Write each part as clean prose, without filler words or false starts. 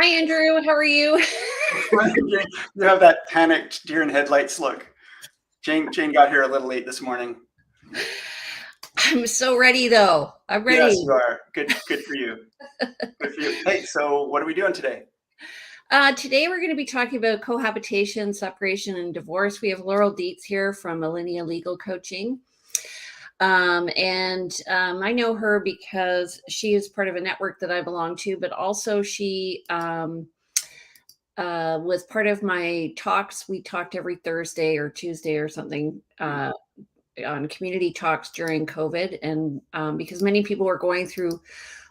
Hi, Andrew. How are you? You have that panicked deer in headlights look. Jane got here a little late this morning. I'm so ready, though. I'm ready. Yes, you are. Good for you. Good for you. Hey, so what are we doing today? Today, we're going to be talking about cohabitation, separation, and divorce. We have Laurel Dietz here from Alinea Legal Coaching. I know her because she is part of a network that I belong to, but also she was part of my talks. We talked every Thursday or Tuesday or something on community talks during COVID. And because many people were going through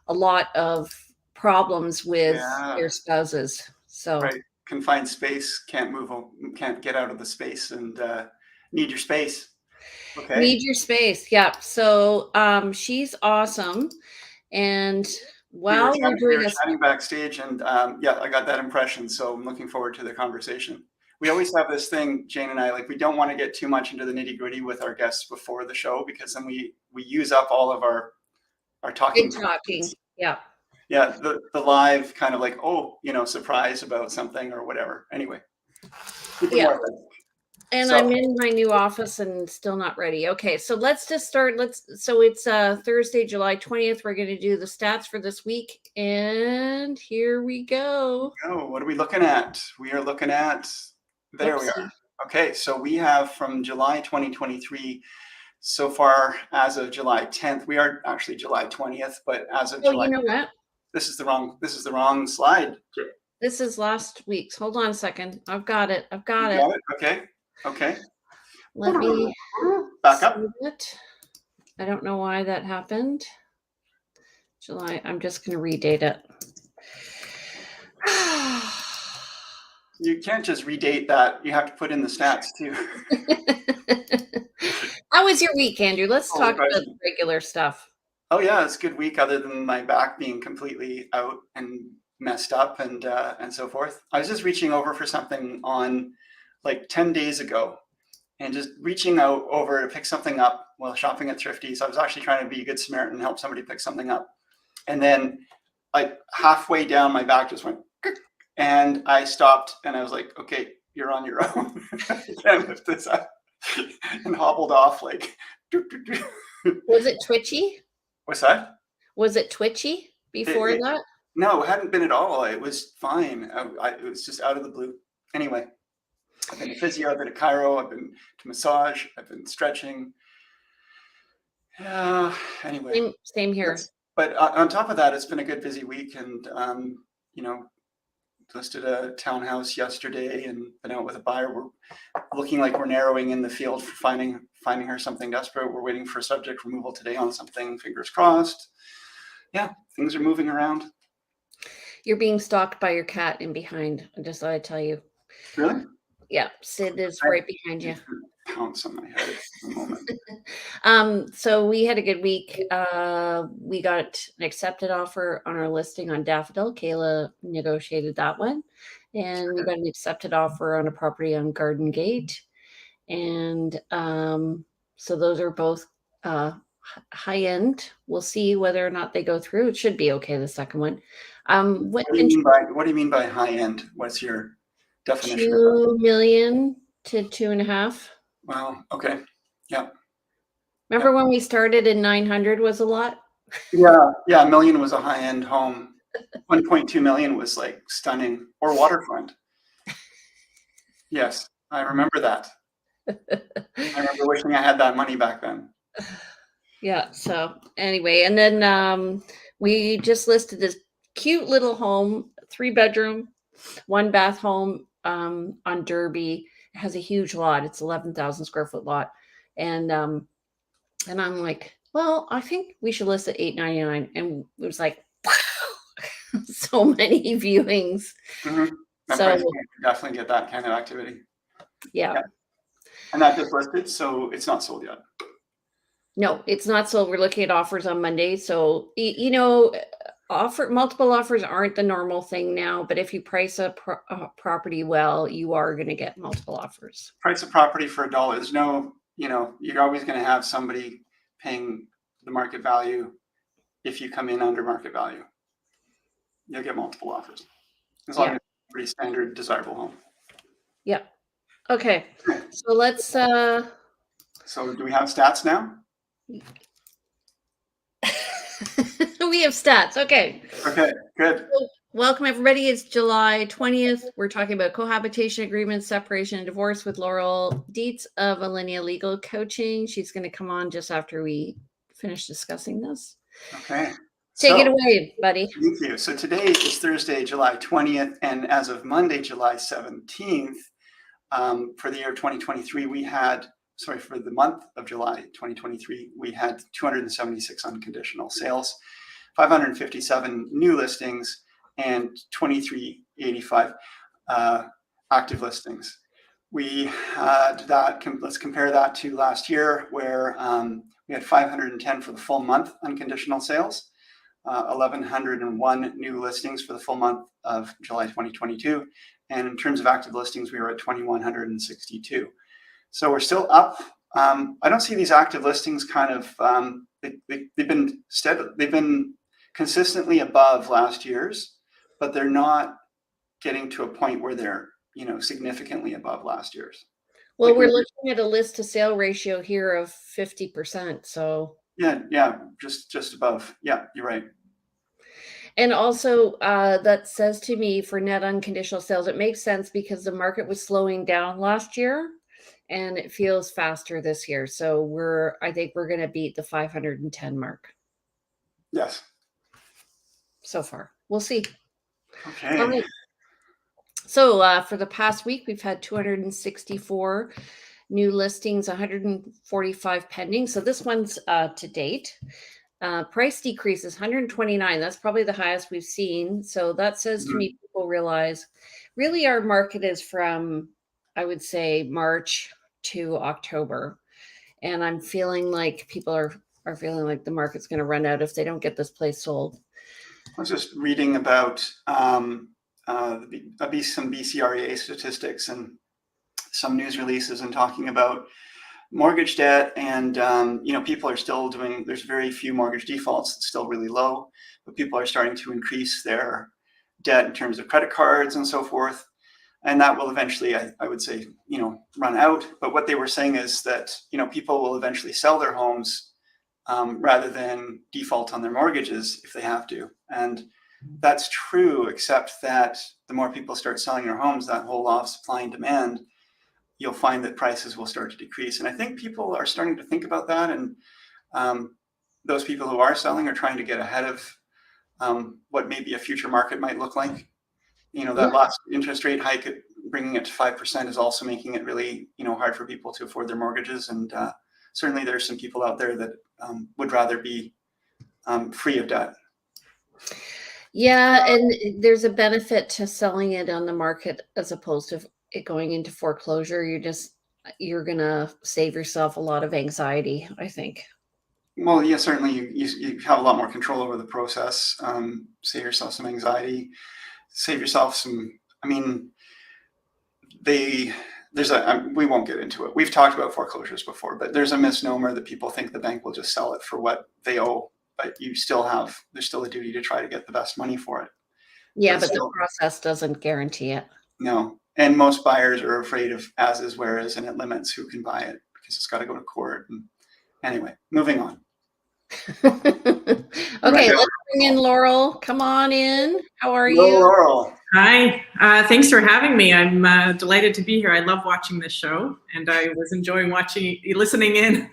a lot of problems with their spouses. So right, confined space, can't get out of the space, and need your space. Okay. Need your space. Yeah. So she's awesome. And while we're doing this, chatting backstage, and yeah, I got that impression. So I'm looking forward to the conversation. We always have this thing, Jane and I, like we don't want to get too much into the nitty gritty with our guests before the show, because then we use up all of our talking. Yeah. Yeah, the live kind of like, oh, surprise about something or whatever. Anyway. Yeah. And so, I'm in my new office and still not ready. Okay, so let's just start. So it's Thursday, July 20th. We're going to do the stats for this week. And here we go. Oh, what are we looking at? We are looking at, there we are. Okay, so we have from July 2023 so far as of July 10th. We are actually July 20th, but as of July. You know what? This is the wrong slide. This is last week's. Hold on a second. I've got it. Okay. Let me back up. I don't know why that happened. July. I'm just going to redate it. You can't just redate that. You have to put in the stats too. How was your week, Andrew? Let's talk about the regular stuff. Oh yeah, it's a good week, other than my back being completely out and messed up and so forth. I was just reaching over for something on like 10 days ago, and just reaching out over to pick something up while shopping at Thrifty's. I was actually trying to be a good Samaritan and help somebody pick something up. And then like halfway down, my back just went, and I stopped and I was like, okay, you're on your own. I can't lift this up. And hobbled off like. Was it twitchy? What's that? Was it twitchy before that? No, it hadn't been at all. It was fine. It was just out of the blue. Anyway, I've been to physio, I've been to chiro, I've been to massage, I've been stretching. Anyway. Same here. But on top of that, it's been a good busy week, and listed a townhouse yesterday and been out with a buyer. We're looking like we're narrowing in the field for finding her something desperate. We're waiting for subject removal today on something, fingers crossed. Yeah, things are moving around. You're being stalked by your cat in behind. I just thought I'd tell you. Really? Yeah, Sid is right behind you. Pounce on my head at the moment. So we had a good week. We got an accepted offer on our listing on Daffodil. Kayla negotiated that one. And we got an accepted offer on a property on Garden Gate. And so those are both high end. We'll see whether or not they go through. It should be okay, the second one. What do you mean by high end? What's your definition? 2 million to 2.5. Wow. Okay. Yeah. Remember when we started in 900 was a lot? Yeah. $1 million was a high-end home. 1.2 million was like stunning, or waterfront. Yes, I remember that. I remember wishing I had that money back then. Yeah. So anyway, and then we just listed this cute little home, 3-bedroom, 1-bath home on Derby. It has a huge lot. It's 11,000 square foot lot. And I'm like, well, I think we should list at $899. And it was like, wow, so many viewings. Mm-hmm. So definitely get that kind of activity. Yeah. And that just listed, so it's not sold yet. No, it's not sold. We're looking at offers on Monday. So, multiple offers aren't the normal thing now, but if you price a property well, you are going to get multiple offers. Price a property for $1. There's no, you're always going to have somebody paying the market value. If you come in under market value, you'll get multiple offers. as long as it's a pretty standard, desirable home. Yeah. Okay. So let's. So do we have stats now? We have stats. Okay. Okay, good. So, welcome everybody. It's July 20th. We're talking about cohabitation agreements, separation and divorce with Laurel Dietz of Alinea Legal Coaching. She's going to come on just after we finish discussing this. Okay. Take it away, buddy. Thank you. So today is Thursday, July 20th, and as of Monday, July 17th, for the year 2023, for the month of July 2023, we had 276 unconditional sales, 557 new listings, and 2385 active listings. We had that, let's compare that to last year, where we had 510 for the full month unconditional sales, 1,101 new listings for the full month of July 2022. And in terms of active listings, we were at 2,162. So we're still up. I don't see these active listings kind of, they've been consistently above last year's, but they're not getting to a point where they're, significantly above last year's. Well, we're looking at a list to sale ratio here of 50%. So yeah, just above. Yeah, you're right. And also that says to me for net unconditional sales, it makes sense because the market was slowing down last year and it feels faster this year. So I think we're going to beat the 510 mark. Yes. So far. We'll see. Okay. All right. So for the past week, we've had 264 new listings, 145 pending. So this one's to date. Price decreases 129. That's probably the highest we've seen. So that says to me, people realize really our market is from, I would say, March to October. And I'm feeling like people are feeling like the market's going to run out if they don't get this place sold. I was just reading about some BCREA statistics and some news releases and talking about mortgage debt, and people are still there's very few mortgage defaults. It's still really low, but people are starting to increase their debt in terms of credit cards and so forth, and that will eventually, I would say, run out. But what they were saying is that people will eventually sell their homes rather than default on their mortgages if they have to. And that's true, except that the more people start selling their homes, that whole law of supply and demand, you'll find that prices will start to decrease. And I think people are starting to think about that. And those people who are selling are trying to get ahead of what maybe a future market might look like. That last interest rate hike, bringing it to 5%, is also making it really, hard for people to afford their mortgages. And certainly there's some people out there that would rather be free of debt. Yeah, and there's a benefit to selling it on the market as opposed to it going into foreclosure. You're gonna save yourself a lot of anxiety, I think. Well, yeah, certainly you have a lot more control over the process. Save yourself some anxiety, save yourself some, we won't get into it. We've talked about foreclosures before, but there's a misnomer that people think the bank will just sell it for what they owe, but there's still a duty to try to get the best money for it. Yeah, but the process doesn't guarantee it. No. And most buyers are afraid of as is, where is, and it limits who can buy it because it's got to go to court. And anyway, moving on. Okay, let's bring in Laurel. Come on in. How are you? Laurel. Hi. Thanks for having me. I'm delighted to be here. I love watching this show, and I was enjoying listening in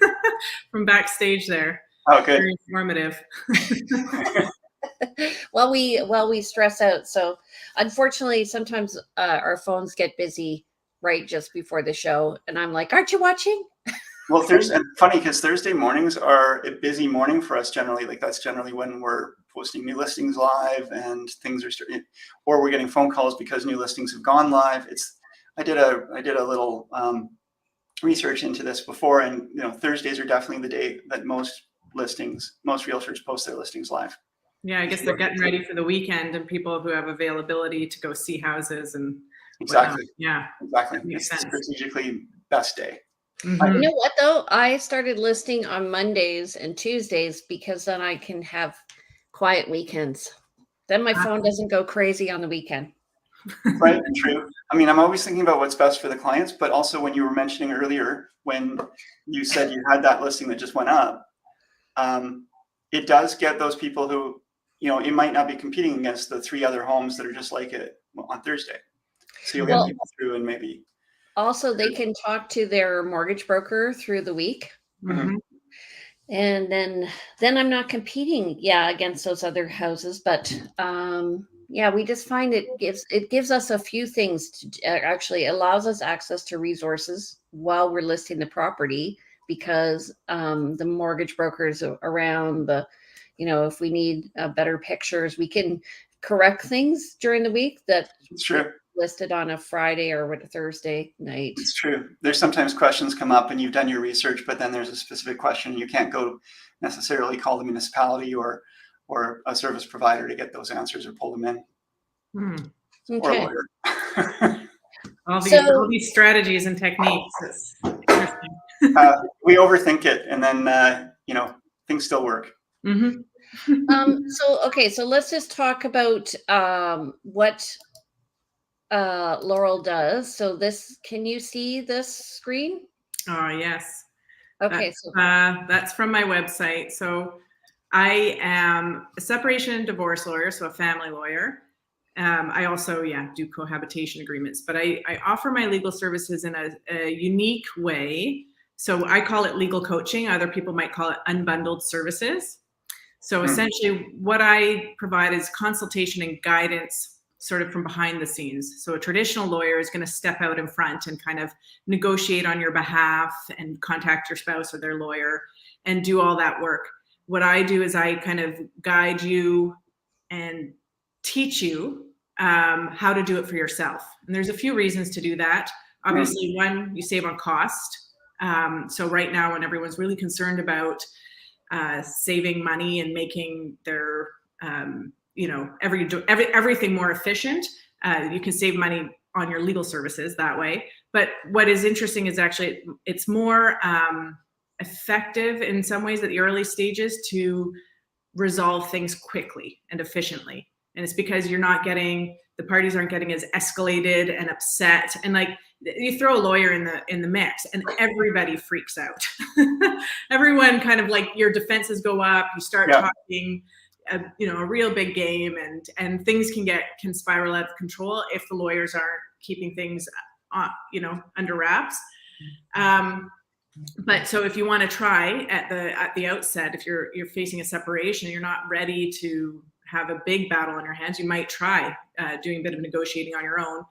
from backstage there. Oh, good. Very informative. Well, we stress out. So unfortunately, sometimes our phones get busy right just before the show. And I'm like, aren't you watching? Well, and funny because Thursday mornings are a busy morning for us generally. Like that's generally when we're posting new listings live and things are starting, or we're getting phone calls because new listings have gone live. I did a little research into this before, and Thursdays are definitely the day that most realtors post their listings live. Yeah, I guess they're getting ready for the weekend, and people who have availability to go see houses and exactly. Whatnot. Yeah, exactly. It's strategically best day. Mm-hmm. You know what though? I started listing on Mondays and Tuesdays because then I can have quiet weekends. Then my phone doesn't go crazy on the weekend. Right, true. I mean, I'm always thinking about what's best for the clients, but also when you were mentioning earlier, when you said you had that listing that just went up, it does get those people who, it might not be competing against the 3 other homes that are just like it on Thursday. So you'll get people through and maybe. Also, they can talk to their mortgage broker through the week. Mhm. And then I'm not competing, against those other houses. But we just find it gives us a few things to actually allows us access to resources while we're listing the property, because the mortgage brokers around if we need better pictures, we can correct things during the week that It's true. listed on a Friday or a Thursday night. It's true. There's sometimes questions come up and you've done your research, but then there's a specific question and you can't go necessarily call the municipality or a service provider to get those answers or pull them in. Or a Okay. lawyer. All these strategies and techniques. It's interesting. We overthink it, and then things still work. So let's just talk about what Laurel does. So can you see this screen? Oh, yes. Okay. That's from my website. So I am a separation and divorce lawyer, so a family lawyer. I also, do cohabitation agreements, but I offer my legal services in a unique way. So I call it legal coaching. Other people might call it unbundled services. So essentially what I provide is consultation and guidance sort of from behind the scenes. So a traditional lawyer is going to step out in front and kind of negotiate on your behalf and contact your spouse or their lawyer and do all that work. What I do is I kind of guide you and teach you how to do it for yourself. And there's a few reasons to do that. Obviously, one, you save on cost. So right now, when everyone's really concerned about saving money and making their everything more efficient, you can save money on your legal services that way. But what is interesting is actually it's more effective in some ways at the early stages to resolve things quickly and efficiently. And it's because the parties aren't getting as escalated and upset. And like you throw a lawyer in the mix and everybody freaks out. Everyone kind of like your defenses go up, you start talking a real big game, and things can spiral out of control if the lawyers aren't keeping things under wraps. But so if you want to try at the outset, if you're facing a separation, you're not ready to have a big battle on your hands, you might try doing a bit of negotiating on your own.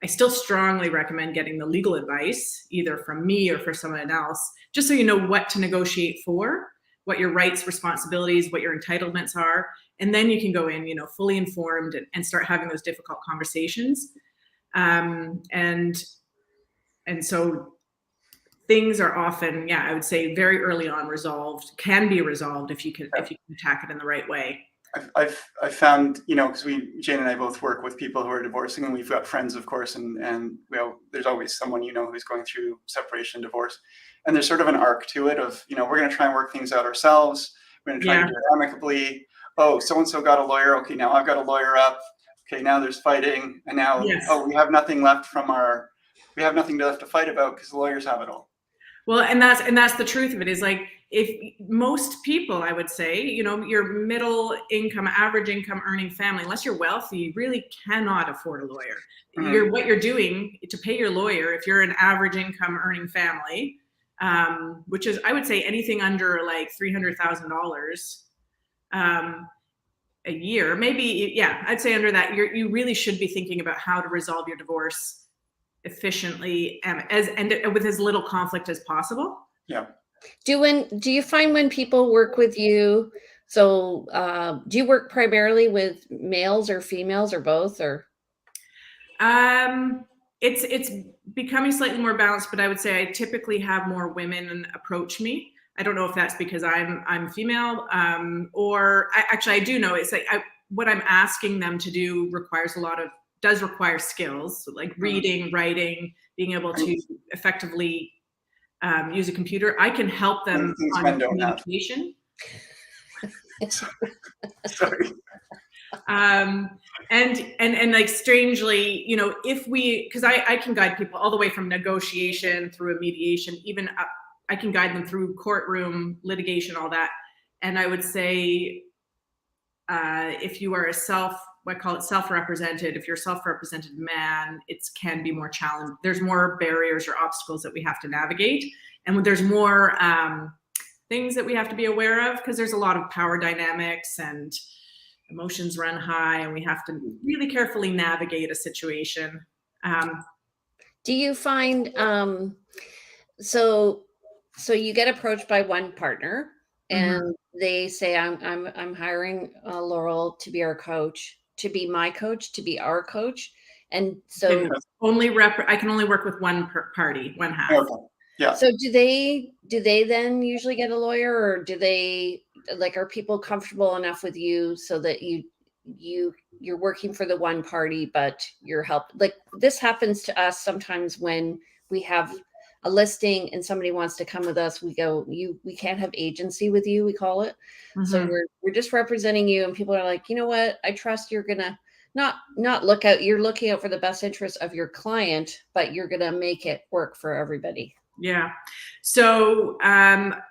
I still strongly recommend getting the legal advice, either from me or for someone else, just so you know what to negotiate for, what your rights, responsibilities, what your entitlements are. And then you can go in, fully informed and start having those difficult conversations. And so things are often, I would say very early on can be resolved if you can attack it in the right way. I've found, because Jane and I both work with people who are divorcing, and we've got friends, of course, and there's always someone who's going through separation, divorce, and there's sort of an arc to it of we're going to try and work things out ourselves. We're going to try and do it amicably. Oh, so and so got a lawyer. Okay, now I've got a lawyer up. Okay, now there's fighting, and now we have nothing left to fight about because the lawyers have it all. Well, and that's the truth of it is like, if most people, I would say, your middle income, average income earning family, unless you're wealthy, you really cannot afford a lawyer. What you're doing to pay your lawyer, if you're an average income earning family, which is, I would say, anything under like $300,000 a year, maybe, I'd say under that, you really should be thinking about how to resolve your divorce efficiently and with as little conflict as possible. Yeah. Do you find when people work with you, so do you work primarily with males or females or both, or? It's becoming slightly more balanced, but I would say I typically have more women approach me. I don't know if that's because I'm female, or I do know it's like what I'm asking them to do does require skills, so like reading, writing, being able to effectively use a computer. I can help them on communication. Sorry. And like strangely, you know, because I can guide people all the way from negotiation through a mediation, even up, I can guide them through courtroom litigation, all that. And I would say, if you are I call it self-represented, if you're a self-represented man, it can be more challenging. There's more barriers or obstacles that we have to navigate. And there's more things that we have to be aware of, because there's a lot of power dynamics and emotions run high, and we have to really carefully navigate a situation. Do you find, so you get approached by one partner and they say, I'm hiring Laurel to be our coach, to be my coach, to be our coach. And so I can only work with one party, one half. Okay. Yeah. So do they then usually get a lawyer, or do they, like, are people comfortable enough with you so that you're working for the one party, but you're like, this happens to us sometimes when we have a listing and somebody wants to come with us, we go, we can't have agency with you, we call it. So we're just representing you, and people are like, you know what, I trust you're gonna not look out, you're looking out for the best interest of your client, but you're gonna make it work for everybody. Yeah. So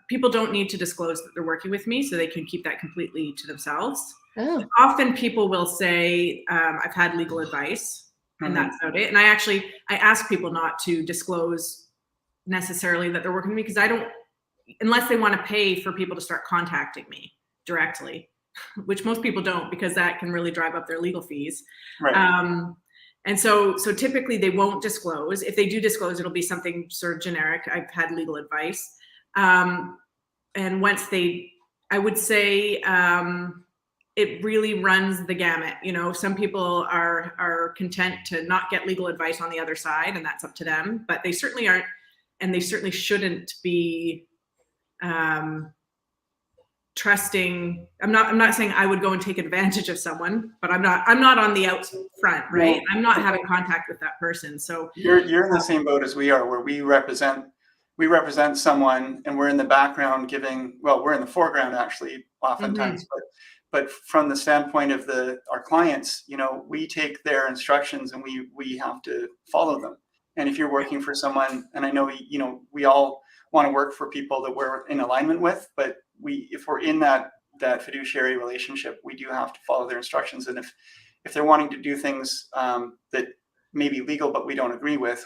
people don't need to disclose that they're working with me, so they can keep that completely to themselves. Oh. Often people will say, I've had legal advice, and that's about it. And I ask people not to disclose necessarily that they're working with me, because unless they want to pay for people to start contacting me directly, which most people don't, because that can really drive up their legal fees. Right. And so typically they won't disclose. If they do disclose, it'll be something sort of generic. I've had legal advice. And once I would say, it really runs the gamut. You know, some people are content to not get legal advice on the other side, and that's up to them, but they certainly aren't, and they certainly shouldn't be trusting. I'm not saying I would go and take advantage of someone, but I'm not on the out front, right? No. I'm not having contact with that person. So you're in the same boat as we are, where we represent someone, and we're in the background we're in the foreground actually oftentimes, but from the standpoint of our clients, you know, we take their instructions and we have to follow them. And if you're working for someone, and I know, you know, we all want to work for people that we're in alignment with, but if we're in that fiduciary relationship, we do have to follow their instructions. And if they're wanting to do things that may be legal but we don't agree with,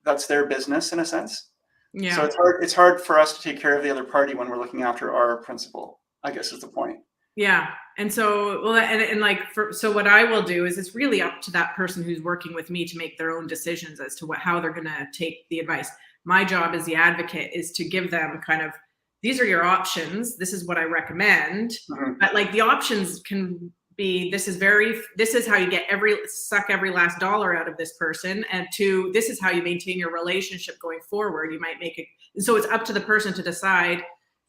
that's their business in a sense. yeah. So it's hard for us to take care of the other party when we're looking after our principal, I guess is the point. Yeah. And so, so what I will do is, it's really up to that person who's working with me to make their own decisions as to how they're going to take the advice. My job as the advocate is to give them kind of, these are your options. This is what I recommend. But like, the options can be, this is how you suck every last dollar out of this person. And this is how you maintain your relationship going forward. You might make it. So it's up to the person to decide,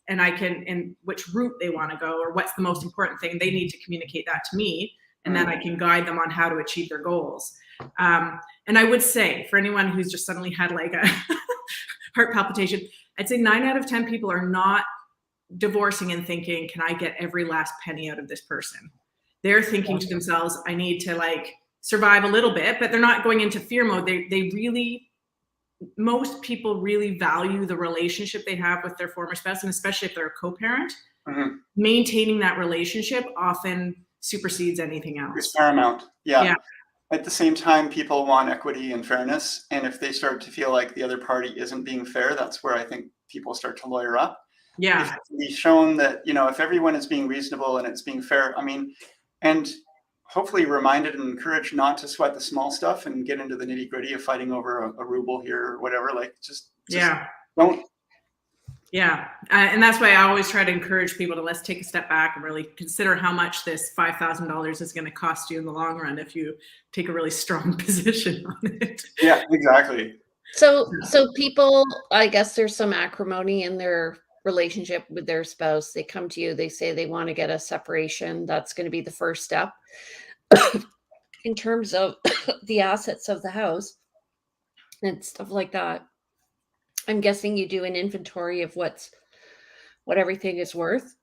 and which route they want to go, or what's the most important thing. They need to communicate that to me, and then I can guide them on how to achieve their goals. And I would say, for anyone who's just suddenly had like a heart palpitation, I'd say 9 out of 10 people are not divorcing and thinking, can I get every last penny out of this person? They're thinking to themselves, I need to like survive a little bit, but they're not going into fear mode. Most people really value the relationship they have with their former spouse, and especially if they're a co-parent, maintaining that relationship often supersedes anything else. It's paramount. Yeah. At the same time, people want equity and fairness, and if they start to feel like the other party isn't being fair, that's where I think people start to lawyer up. Yeah. If it can be shown that, you know, if everyone is being reasonable and it's being fair, I mean, and hopefully reminded and encouraged not to sweat the small stuff and get into the nitty gritty of fighting over a ruble here or whatever. Like, just don't. Yeah. And that's why I always try to encourage people to, let's take a step back and really consider how much this $5,000 is going to cost you in the long run if you take a really strong position on it. Yeah, exactly. So people, I guess there's some acrimony in their relationship with their spouse. They come to you, they say they want to get a separation. That's going to be the first step. In terms of the assets of the house and stuff like that, I'm guessing you do an inventory of what everything is worth.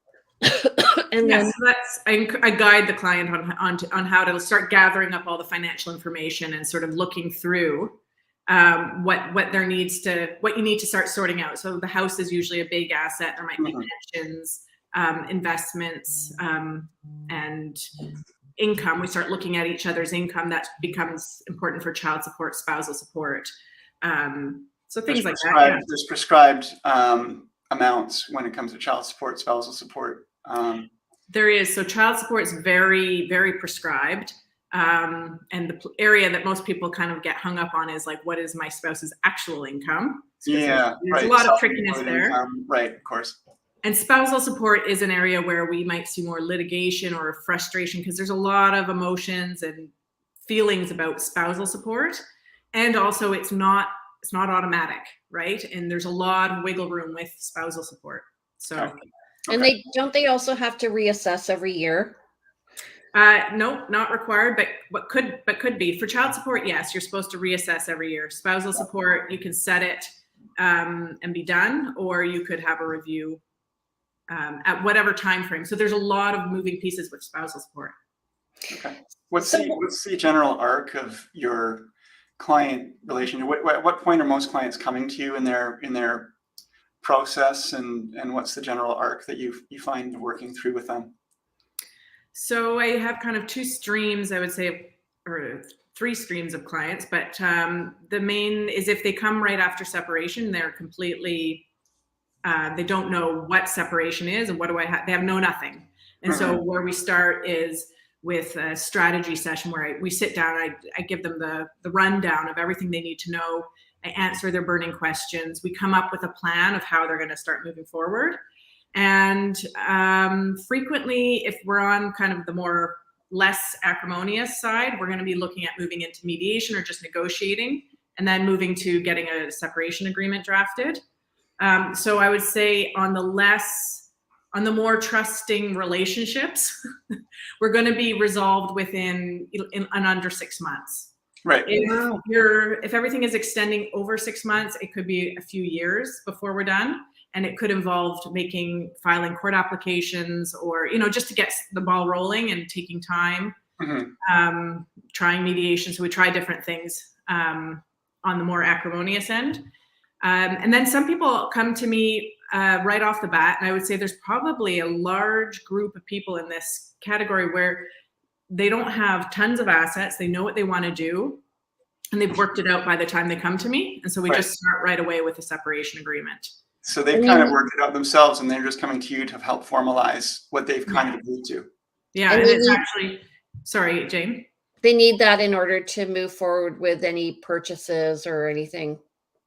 And Yes, then, so that's I guide the client on how to start gathering up all the financial information and sort of looking through what you need to start sorting out. So the house is usually a big asset. There might be pensions, investments, and income. We start looking at each other's income. That becomes important for child support, spousal support. So things like that. Yeah. There's prescribed amounts when it comes to child support, spousal support. There is. So child support is very, very prescribed. And the area that most people kind of get hung up on is like, what is my spouse's actual income? Yeah, there's a lot of trickiness there. Right, of course. And spousal support is an area where we might see more litigation or frustration because there's a lot of emotions and feelings about spousal support. And also it's not automatic, right? And there's a lot of wiggle room with spousal support. So, okay. and they also have to reassess every year? No, not required, but could be. For child support, yes, you're supposed to reassess every year. Spousal support, you can set it and be done, or you could have a review at whatever time frame. So there's a lot of moving pieces with spousal support. Okay. What's the general arc of your client relationship? At what point are most clients coming to you in their process, and what's the general arc that you find working through with them? So I have kind of two streams, I would say, or three streams of clients, but the main is if they come right after separation, they're completely, they don't know what separation is and what do I have, they have nothing. And so where we start is with a strategy session where we sit down, I give them the rundown of everything they need to know. I answer their burning questions. We come up with a plan of how they're going to start moving forward. And frequently, if we're on kind of the more less acrimonious side, we're going to be looking at moving into mediation or just negotiating, and then moving to getting a separation agreement drafted. So I would say on the more trusting relationships, we're going to be resolved within in under 6 months. Right. If everything is extending over 6 months, it could be a few years before we're done. And it could involve filing court applications or, just to get the ball rolling and taking time, trying mediation. So we try different things on the more acrimonious end. And then some people come to me right off the bat, and I would say there's probably a large group of people in this category where they don't have tons of assets. They know what they want to do, and they've worked it out by the time they come to me. And so we just start right away with a separation agreement. So they've kind of worked it out themselves, and they're just coming to you to help formalize what they've kind of agreed to. Yeah, and it's actually, sorry, Jane. They need that in order to move forward with any purchases or anything.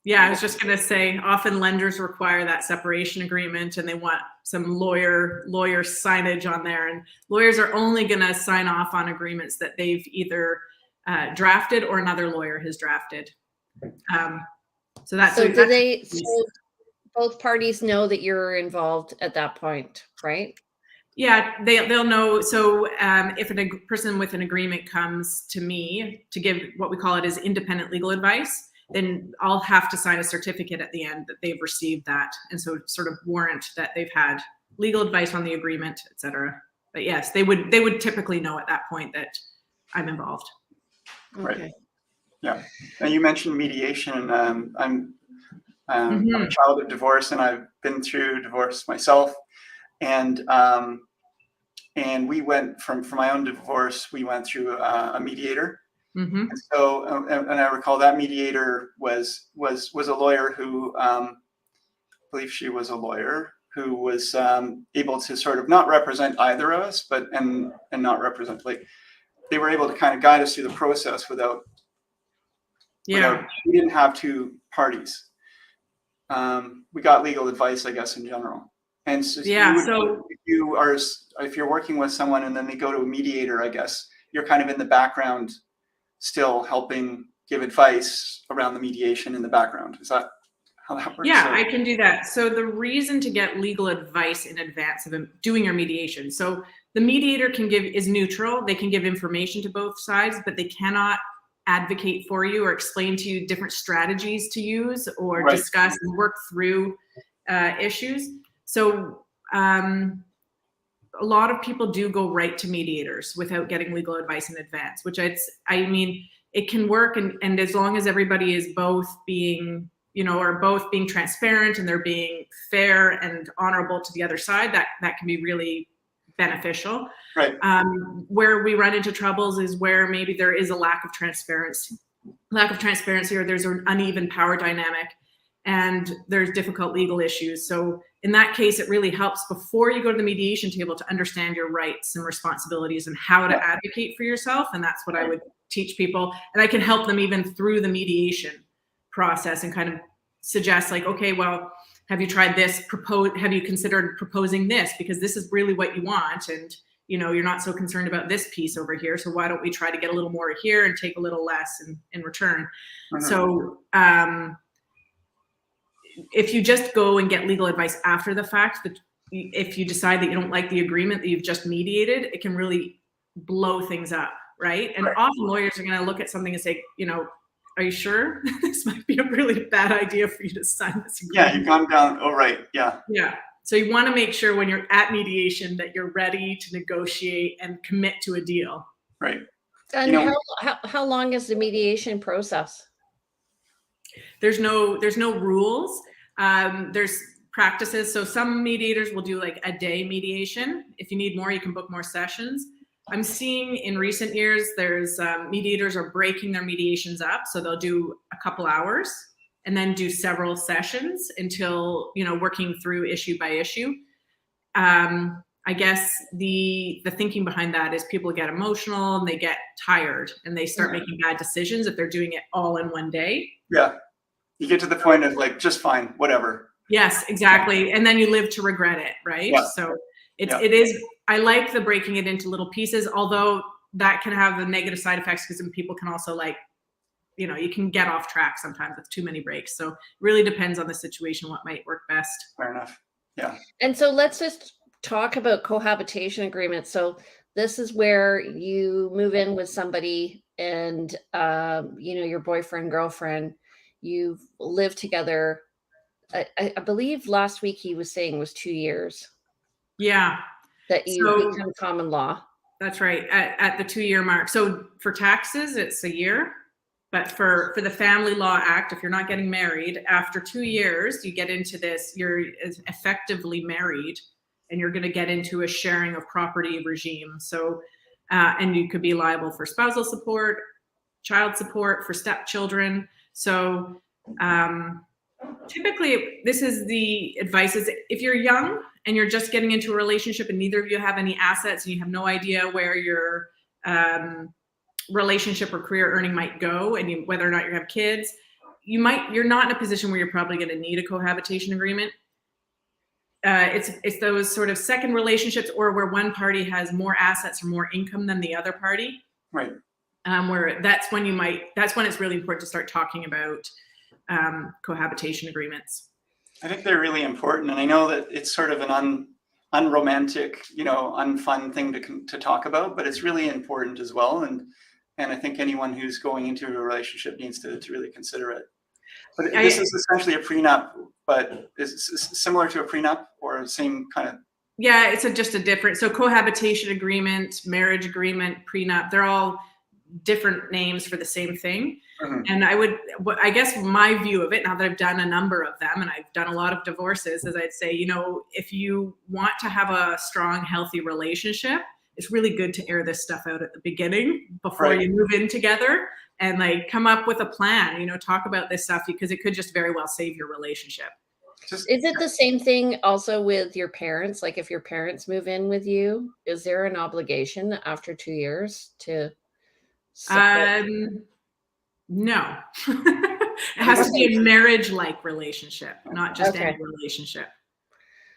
Yeah, I was just going to say, often lenders require that separation agreement, and they want some lawyer signage on there. And lawyers are only going to sign off on agreements that they've either drafted or another lawyer has drafted. So that's so. Both parties know that you're involved at that point, right? Yeah, they'll know. So if a person with an agreement comes to me to give what we call it as independent legal advice, then I'll have to sign a certificate at the end that they've received that, and so sort of warrant that they've had legal advice on the agreement, et cetera. But yes, they would typically know at that point that I'm involved. Right. Okay. Yeah. And you mentioned mediation. I'm a child of divorce, and I've been through divorce myself. And we went from my own divorce, we went through a mediator. And so, and I recall that mediator was a lawyer who, I believe she was a lawyer who was able to sort of not represent either of us, but and not represent, like, they were able to kind of guide us through the process without we didn't have two parties. We got legal advice, I guess, in general. And so, if you're working with someone and then they go to a mediator, I guess you're kind of in the background, still helping give advice around the mediation in the background. Is that how that works? Yeah, I can do that. So the reason to get legal advice in advance of doing your mediation. So the mediator is neutral. They can give information to both sides, but they cannot advocate for you or explain to you different strategies to use or discuss and work through issues. So a lot of people do go right to mediators without getting legal advice in advance, which I mean, it can work. And as long as everybody is both being, are both being transparent and they're being fair and honorable to the other side, that can be really beneficial. Right. Where we run into troubles is where maybe there is a lack of transparency, or there's an uneven power dynamic and there's difficult legal issues. So in that case, it really helps before you go to the mediation table to understand your rights and responsibilities and how to advocate for yourself. And that's what I would teach people. And I can help them even through the mediation process and kind of suggest like, okay, well, have you tried this? Have you considered proposing this? Because this is really what you want. And, you're not so concerned about this piece over here. So why don't we try to get a little more here and take a little less in return? So if you just go and get legal advice after the fact, that if you decide that you don't like the agreement that you've just mediated, it can really blow things up, right? And often lawyers are going to look at something and say, are you sure this might be a really bad idea for you to sign this agreement? Yeah, you've gone down. Oh, right. Yeah. Yeah. So you want to make sure when you're at mediation that you're ready to negotiate and commit to a deal. Right. And how long is the mediation process? There's no rules. There's practices. So some mediators will do like a day mediation. If you need more, you can book more sessions. I'm seeing in recent years, there's mediators are breaking their mediations up. So they'll do a couple hours and then do several sessions until, working through issue by issue. I guess the thinking behind that is people get emotional and they get tired and they start making bad decisions if they're doing it all in one day. Yeah. You get to the point of like, just fine, whatever. Yes, exactly. And then you live to regret it, right? Yeah. So it is, I like the breaking it into little pieces, although that can have the negative side effects because then people can also you can get off track sometimes with too many breaks. So it really depends on the situation, what might work best. Fair enough. Yeah. And so let's just talk about cohabitation agreements. So this is where you move in with somebody and, your boyfriend, girlfriend, you've lived together. I believe last week he was saying was 2 years. Yeah. That you become common law. That's right. At the 2-year mark. So for taxes, it's a year. But for the Family Law Act, if you're not getting married, after 2 years, you get into this, you're effectively married and you're going to get into a sharing of property regime. So, and you could be liable for spousal support, child support, for stepchildren. So typically, this is the advice is if you're young and you're just getting into a relationship and neither of you have any assets and you have no idea where your relationship or career earning might go and whether or not you have kids, you're not in a position where you're probably going to need a cohabitation agreement. It's those sort of second relationships or where one party has more assets or more income than the other party. Right. Where that's when it's really important to start talking about cohabitation agreements. I think they're really important. And I know that it's sort of an unromantic, unfun thing to talk about, but it's really important as well. And I think anyone who's going into a relationship needs to really consider it. But this is essentially a prenup, but is it similar to a prenup or same kind of? Yeah, it's just a different. So cohabitation agreement, marriage agreement, prenup, they're all different names for the same thing. Mm-hmm. And I guess my view of it, now that I've done a number of them and I've done a lot of divorces, is I'd say, if you want to have a strong, healthy relationship, it's really good to air this stuff out at the beginning before you move in together and come up with a plan, talk about this stuff because it could just very well save your relationship. Is it the same thing also with your parents? Like if your parents move in with you, is there an obligation after 2 years to support? No. It has to be a marriage-like relationship, not just any relationship.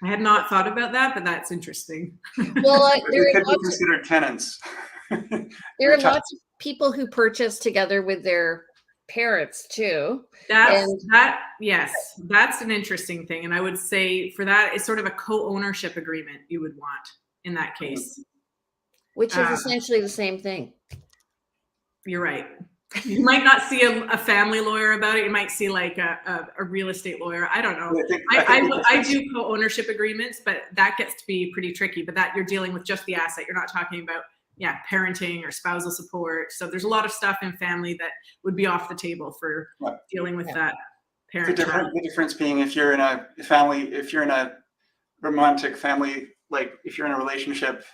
I had not thought about that, but that's interesting. Well, they could be considered tenants. There are lots of people who purchase together with their parents too. Yes, that's an interesting thing. And I would say for that, it's sort of a co-ownership agreement you would want in that case. Which is essentially the same thing. You're right. You might not see a family lawyer about it. You might see like a real estate lawyer. I don't know. I do co-ownership agreements, but that gets to be pretty tricky. But that you're dealing with just the asset. You're not talking about parenting or spousal support. So there's a lot of stuff in family that would be off the table for dealing with that parent. The difference being if you're in a family, if you're in a romantic family, like if you're in a relationship,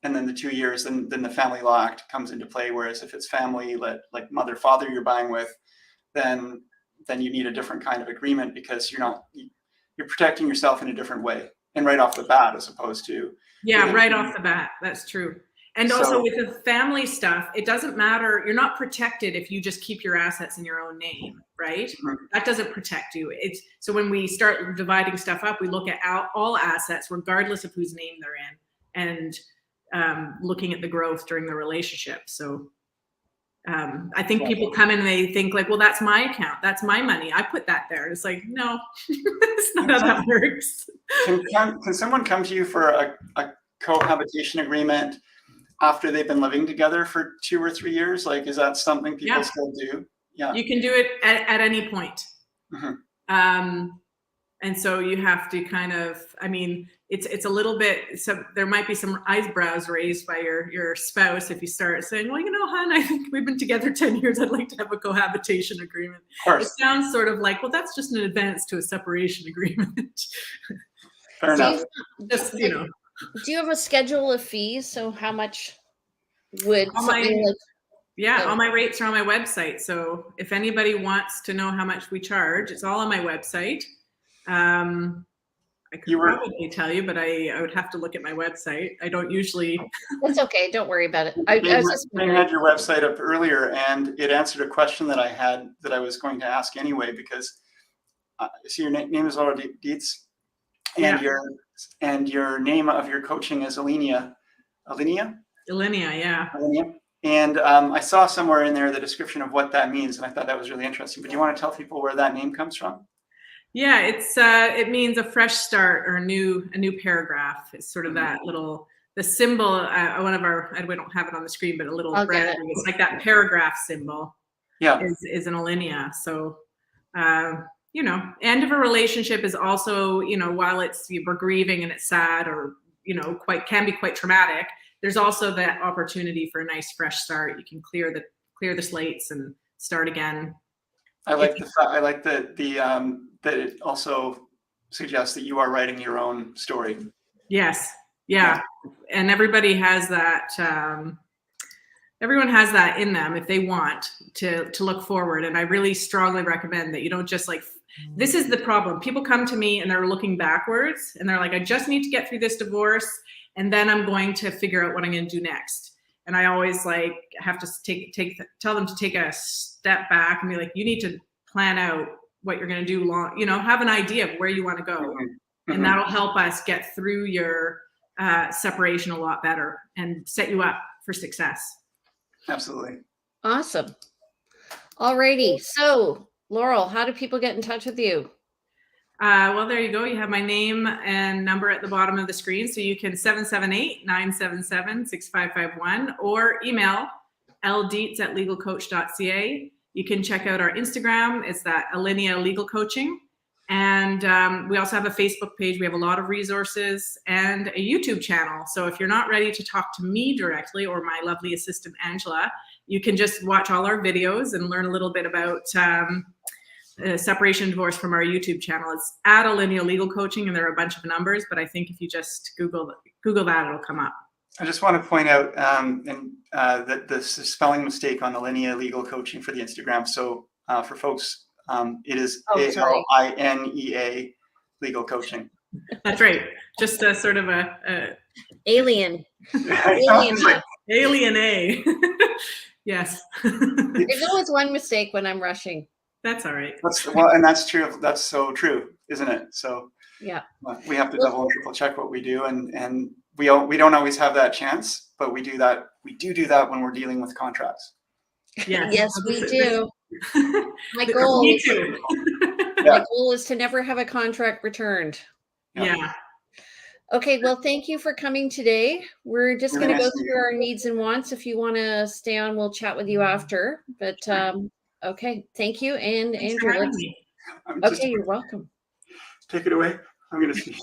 and then the 2 years, then the Family Law Act comes into play. Whereas if it's family, like mother, father, you're buying with, then you need a different kind of agreement because you're protecting yourself in a different way and right off the bat, as opposed to right off the bat. That's true. And also with the family stuff, it doesn't matter. You're not protected if you just keep your assets in your own name, right? Mm-hmm. That doesn't protect you. So when we start dividing stuff up, we look at all assets, regardless of whose name they're in, and looking at the growth during the relationship. So I think people come in and they think like, well, that's my account. That's my money. I put that there. It's like, no, that's not how that works. Can someone come to you for a cohabitation agreement after they've been living together for 2 or 3 years? Like, is that something people still do? Yeah. You can do it at any point. Mm-hmm. And so you have to kind of, I mean, it's a little bit, so there might be some eyebrows raised by your spouse if you start saying, well, hon, I think we've been together 10 years. I'd like to have a cohabitation agreement. It sounds sort of like, well, that's just an advance to a separation agreement. Fair enough. Just, do you have a schedule of fees? So how much would all my rates are on my website. So if anybody wants to know how much we charge, it's all on my website. I could probably tell you, but I would have to look at my website. I don't usually. That's okay. Don't worry about it. I had your website up earlier, and it answered a question that I had that I was going to ask anyway, because see, your name is Laurel Dietz, and your name of your coaching is Alinea. Alinea, yeah. Alinea. And I saw somewhere in there the description of what that means, and I thought that was really interesting. But do you want to tell people where that name comes from? Yeah, it means a fresh start or a new paragraph. It's sort of that little, the symbol, we don't have it on the screen, but a little it's like that paragraph symbol. Yeah, is an Alinea. So end of a relationship is also, while we're grieving and it's sad or can be quite traumatic, there's also that opportunity for a nice fresh start. You can clear the slates and start again. I like that it also suggests that you are writing your own story. Yes. Yeah. And everybody has that. Everyone has that in them if they want to look forward. And I really strongly recommend that you don't just this is the problem. People come to me and they're looking backwards and they're like, I just need to get through this divorce. And then I'm going to figure out what I'm going to do next. And I always have to tell them to take a step back and be like, you need to plan out what you're going to do have an idea of where you want to go. Mm-hmm. And that'll help us get through your separation a lot better and set you up for success. Absolutely. Awesome. Alrighty. So Laurel, how do people get in touch with you? Well, there you go. You have my name and number at the bottom of the screen. So you can 778-977-6551 or email ldietz@legalcoach.ca. You can check out our Instagram. It's that Alinea Legal Coaching. And we also have a Facebook page. We have a lot of resources and a YouTube channel. So if you're not ready to talk to me directly or my lovely assistant, Angela, you can just watch all our videos and learn a little bit about separation and divorce from our YouTube channel. It's at Alinea Legal Coaching, and there are a bunch of numbers, but I think if you just Google that, it'll come up. I just want to point out that the spelling mistake on Alinea Legal Coaching for the Instagram. So for folks, it is ALINEA Legal Coaching. That's right. Just a sort of a alien. Alien A. Yes. There's always one mistake when I'm rushing. That's all right. And that's true. That's so true, isn't it? So yeah, we have to double and triple check what we do, and we don't always have that chance, but we do that. We do that when we're dealing with contracts. Yes, we do. My goal is to never have a contract returned. Yeah. Okay, well, thank you for coming today. We're just Really going to nice go to meet through you. our needs and wants. If you want to stay on, we'll chat with you after. But okay, thank you. And Thanks for Andrew, having let's. me. I'm just Okay, you're welcome. take it away. I'm gonna sneeze.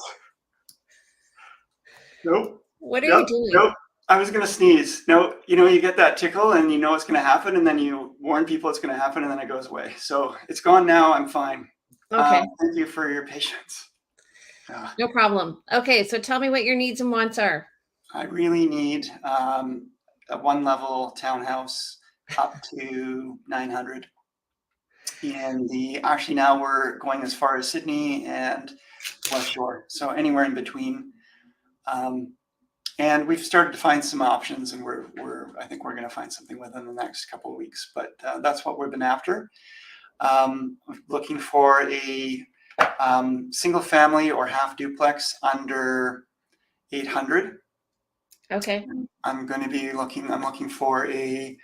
Nope. What are you Nope. doing? Nope. I was gonna sneeze. No, you get that tickle and you know it's gonna happen, and then you warn people it's gonna happen, and then it goes away. So it's gone now. I'm fine. Okay, Thank you for your patience. no problem. Okay, so tell me what your needs and wants are. I really need a one-level townhouse up to 900. And actually now we're going as far as Sydney and West Shore, so anywhere in between. And we've started to find some options, and I think we're going to find something within the next couple of weeks. But that's what we've been after. Looking for a single family or half duplex under 800. Okay, I'm looking for a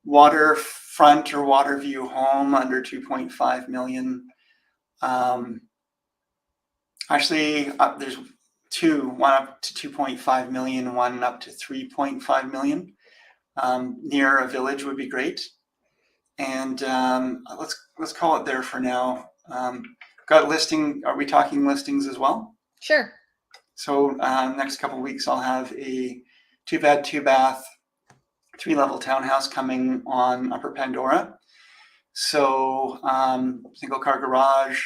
waterfront or water view home under 2.5 million. Actually, there's one up to 2.5 million, one up to 3.5 million. Near a village would be great. And let's call it there for now. Got listing. Are we talking listings as well? sure. So next couple of weeks, I'll have a 2-bed, 2-bath, 3-level townhouse coming on Upper Pandora. So single car garage,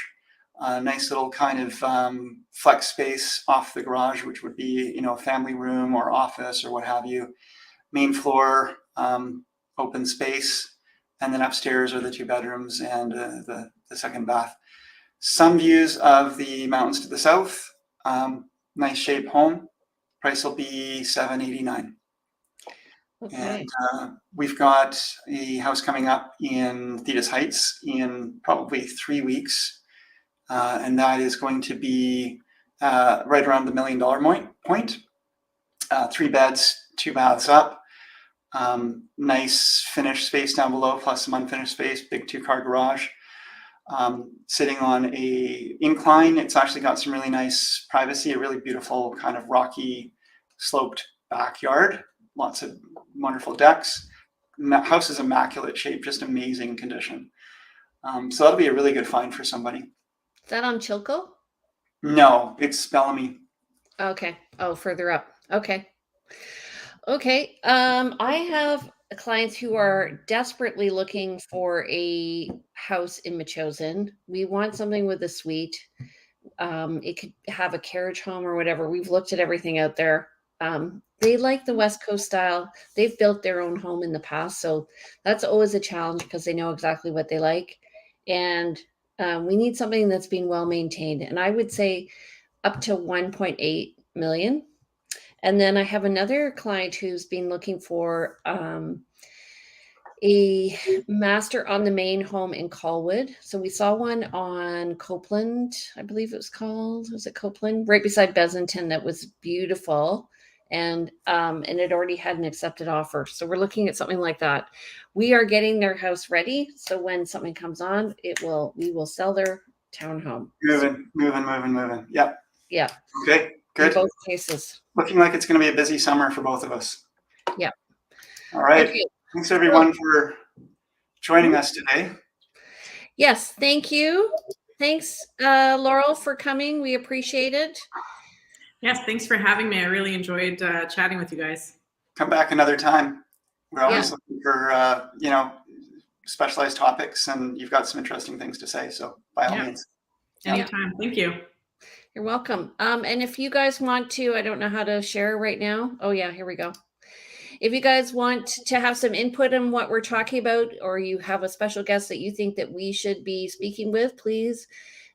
a nice little kind of flex space off the garage, which would be, family room or office or what have you. Main floor, open space, and then upstairs are the 2 bedrooms and the second bath. Some views of the mountains to the south. Nice shape home. Price will be $789. Okay. And we've got a house coming up in Dietz Heights in probably 3 weeks. And that is going to be right around the $1 million point. 3 beds, 2 baths up. Nice finished space down below, plus some unfinished space, big 2-car garage. Sitting on a incline. It's actually got some really nice privacy, a really beautiful kind of rocky sloped backyard. Lots of wonderful decks. House is immaculate shape, just amazing condition. So that'll be a really good find for somebody. Is that on Chilco? No, it's Bellamy. Okay. Oh, further up. Okay. Okay. I have clients who are desperately looking for a house in Machosen. We want something with a suite. It could have a carriage home or whatever. We've looked at everything out there. They like the West Coast style. They've built their own home in the past, so that's always a challenge because they know exactly what they like. And we need something that's being well maintained. And I would say up to 1.8 million. And then I have another client who's been looking for a master on the main home in Colwood. So we saw one on Copeland, I believe it was called. Was it Copeland? Right beside Besington. That was beautiful. And it already had an accepted offer. So we're looking at something like that. We are getting their house ready. So when something comes on, we will sell their townhome. Moving. Yep. Yeah. Okay, good. In both cases. Looking like it's going to be a busy summer for both of us. Yeah. All right. Okay. Thanks everyone for joining us today. Yes, thank you. Thanks, Laurel, for coming. We appreciate it. Yes, thanks for having me. I really enjoyed chatting with you guys. Come back another time. We're always looking for specialized topics, and you've got some interesting things to say. So by all means. Anytime. Thank you. You're welcome. And if you guys want to, I don't know how to share right now. Oh yeah, here we go. If you guys want to have some input on what we're talking about, or you have a special guest that you think that we should be speaking with, please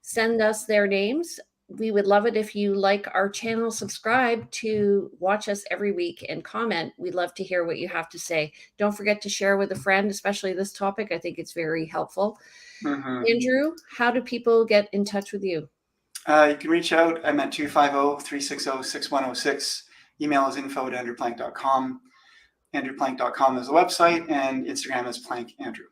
send us their names. We would love it if you like our channel, subscribe to watch us every week, and comment. We'd love to hear what you have to say. Don't forget to share with a friend, especially this topic. I think it's very helpful. Mm-hmm. Andrew, how do people get in touch with you? You can reach out. I'm at 250-360-6106. Email is info@andrewplank.com. AndrewPlank.com is the website, and Instagram is PlankAndrew.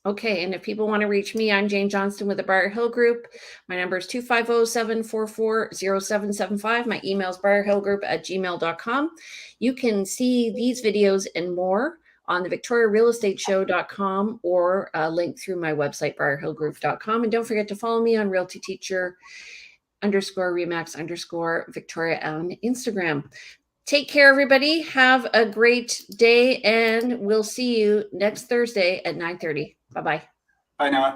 Okay, and if people want to reach me, I'm Jane Johnston with the Briar Hill Group. My number is 250-744-0775. My email is briarhillgroup@gmail.com. You can see these videos and more on the victoriarealestateshow.com or link through my website, briarhillgroup.com. And don't forget to follow me on realtyteacher_remax_Victoria on Instagram. Take care, everybody. Have a great day, and we'll see you next Thursday at 9:30. Bye-bye. Bye now.